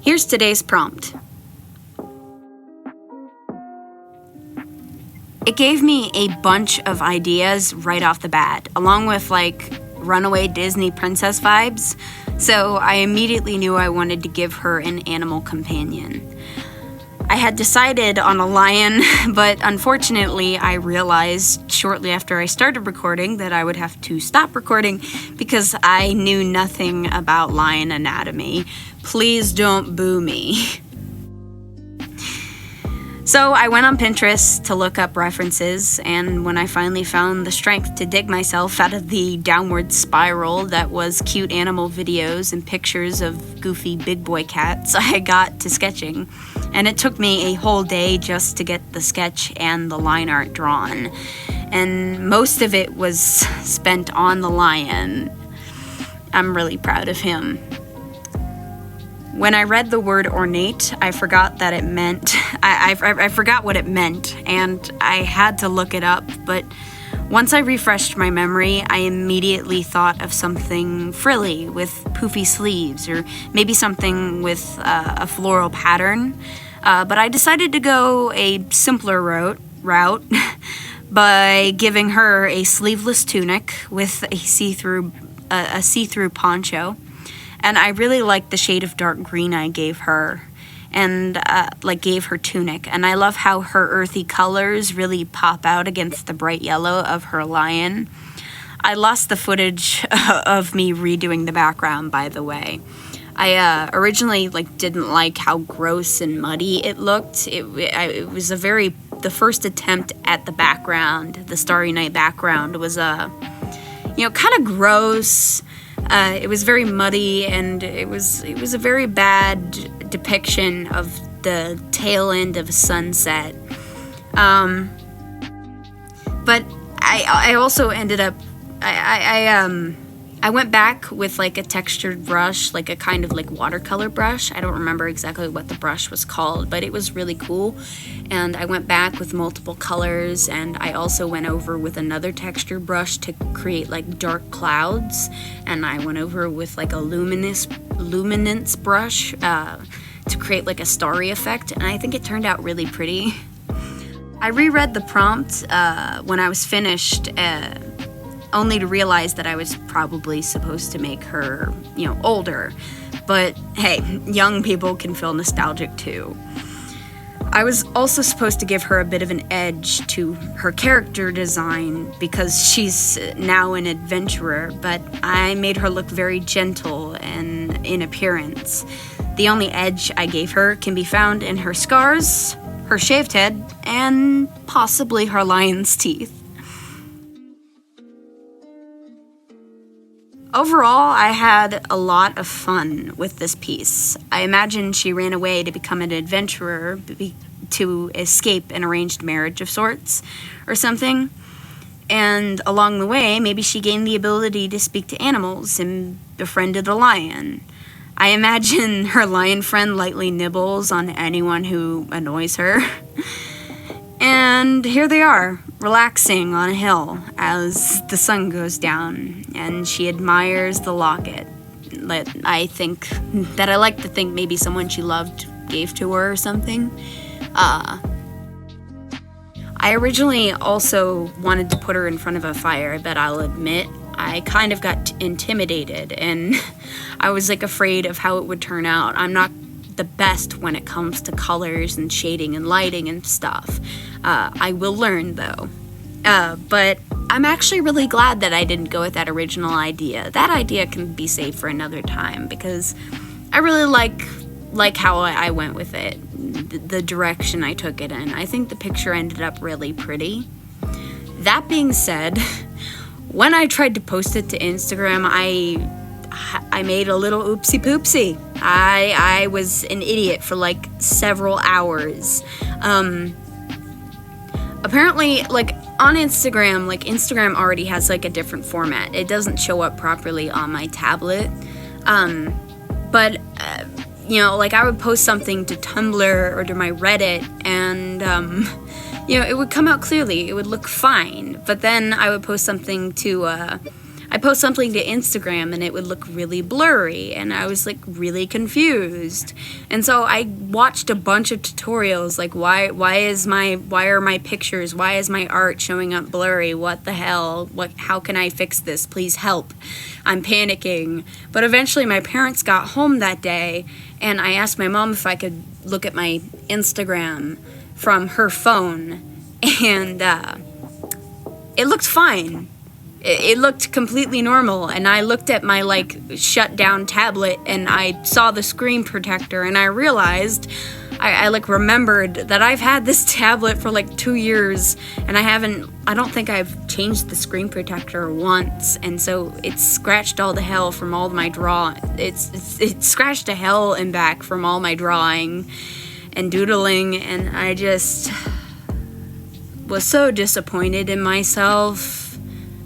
Here's today's prompt. It gave me a bunch of ideas right off the bat, along with runaway Disney princess vibes, so I immediately knew I wanted to give her an animal companion. I had decided on a lion, but unfortunately I realized shortly after I started recording that I would have to stop recording because I knew nothing about lion anatomy. Please don't boo me. So I went on Pinterest to look up references, and when I finally found the strength to dig myself out of the downward spiral that was cute animal videos and pictures of goofy big boy cats, I got to sketching. And it took me a whole day just to get the sketch and the line art drawn. And most of it was spent on the lion. I'm really proud of him. When I read the word ornate, I forgot that it meant, I forgot what it meant, and I had to look it up, but once I refreshed my memory, I immediately thought of something frilly with poofy sleeves, or maybe something with a floral pattern, but I decided to go a simpler route by giving her a sleeveless tunic with a see-through poncho. And I really liked the shade of dark green I gave her, and gave her tunic. And I love how her earthy colors really pop out against the bright yellow of her lion. I lost the footage of me redoing the background, by the way. I originally didn't like how gross and muddy it looked. It was the first attempt at the background. The Starry Night background was kind of gross. It was very muddy, and it was a very bad depiction of the tail end of a sunset. But I also ended up I went back with a textured brush, a kind of watercolor brush. I don't remember exactly what the brush was called, but it was really cool. And I went back with multiple colors, and I also went over with another texture brush to create dark clouds. And I went over with a luminance brush to create a starry effect. And I think it turned out really pretty. I reread the prompt when I was finished, only to realize that I was probably supposed to make her, older. But hey, young people can feel nostalgic too. I was also supposed to give her a bit of an edge to her character design because she's now an adventurer, but I made her look very gentle and in appearance. The only edge I gave her can be found in her scars, her shaved head, and possibly her lion's teeth. Overall, I had a lot of fun with this piece. I imagine she ran away to become an adventurer, to escape an arranged marriage of sorts, or something. And along the way, maybe she gained the ability to speak to animals and befriended a lion. I imagine her lion friend lightly nibbles on anyone who annoys her. And here they are, relaxing on a hill as the sun goes down, and she admires the locket. I like to think maybe someone she loved gave to her or something. I originally also wanted to put her in front of a fire, but I'll admit I kind of got intimidated, and I was afraid of how it would turn out. I'm not the best when it comes to colors and shading and lighting and stuff. I will learn though. But I'm actually really glad that I didn't go with that original idea. That idea can be saved for another time because I really like how I went with it, the direction I took it in. I think the picture ended up really pretty. That being said, when I tried to post it to Instagram, I made a little oopsie poopsie. I was an idiot for several hours. Apparently, on Instagram, Instagram already has a different format. It doesn't show up properly on my tablet. But I would post something to Tumblr or to my Reddit, and it would come out clearly. It would look fine. But then I would post something to I post something to Instagram and it would look really blurry, and I was like really confused. And so I watched a bunch of tutorials, like why are my pictures, why is my art showing up blurry? What the hell? How can I fix this? Please help. I'm panicking. But eventually my parents got home that day, and I asked my mom if I could look at my Instagram from her phone, and it looked fine. It looked completely normal, and I looked at my like shut down tablet and I saw the screen protector, and I realized I like remembered that I've had this tablet for like 2 years, and I don't think I've changed the screen protector once, and so it's scratched all the hell from all my it scratched the hell and back from all my drawing and doodling, and I just was so disappointed in myself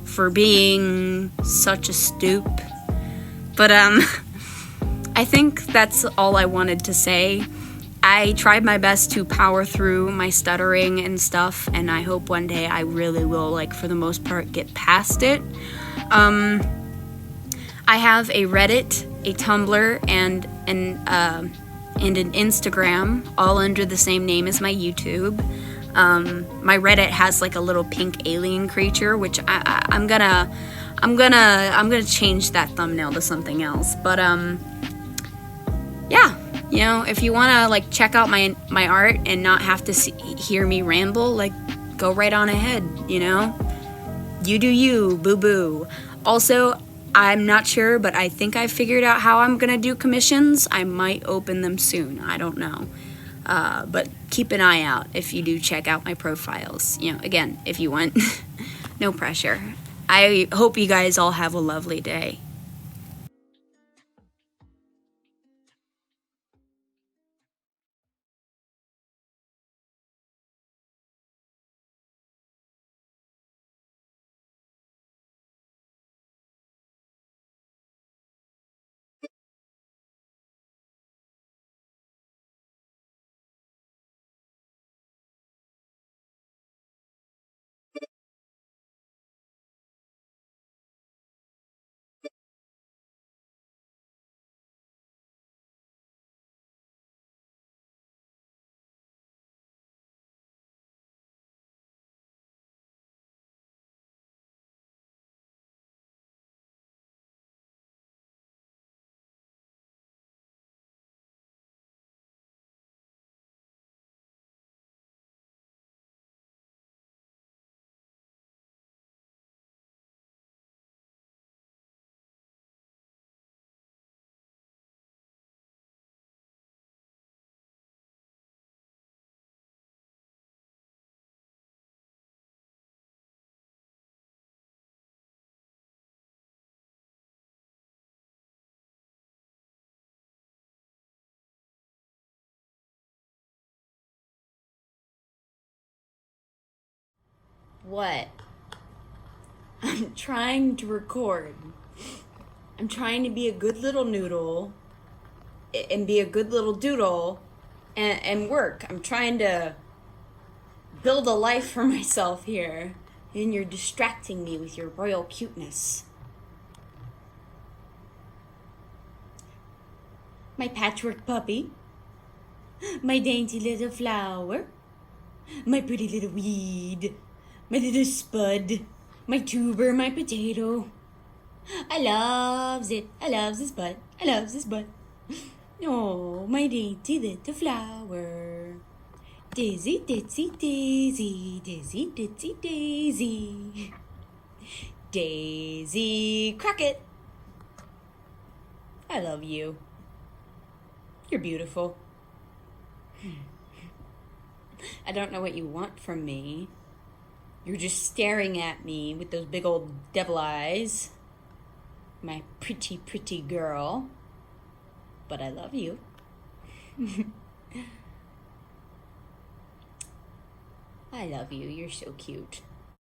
for being such a stoop. But I think that's all I wanted to say. I tried my best to power through my stuttering and stuff, and I hope one day I really will, like, for the most part, get past it. I have a Reddit, a Tumblr, and an Instagram, all under the same name as my YouTube. My Reddit has like a little pink alien creature, which I'm gonna change that thumbnail to something else. But yeah, you know, if you wanna like check out my art and not have to hear me ramble, like, go right on ahead. You know, you do you, boo boo. Also, I'm not sure, but I think I figured out how I'm gonna do commissions. I might open them soon. I don't know. But keep an eye out if you do check out my profiles. You know, again, if you want. No pressure. I hope you guys all have a lovely day. What? I'm trying to record. I'm trying to be a good little noodle and be a good little doodle and work. I'm trying to build a life for myself here, and you're distracting me with your royal cuteness. My patchwork puppy, my dainty little flower, my pretty little weed, my little spud, my tuber, my potato. I loves it. I loves this bud. I loves this bud. Oh, my dainty little flower. Daisy, ditsy, daisy, daisy, ditsy, daisy. Daisy Crockett. I love you. You're beautiful. I don't know what you want from me. You're just staring at me with those big old devil eyes. My pretty, pretty girl. But I love you. I love you. You're so cute.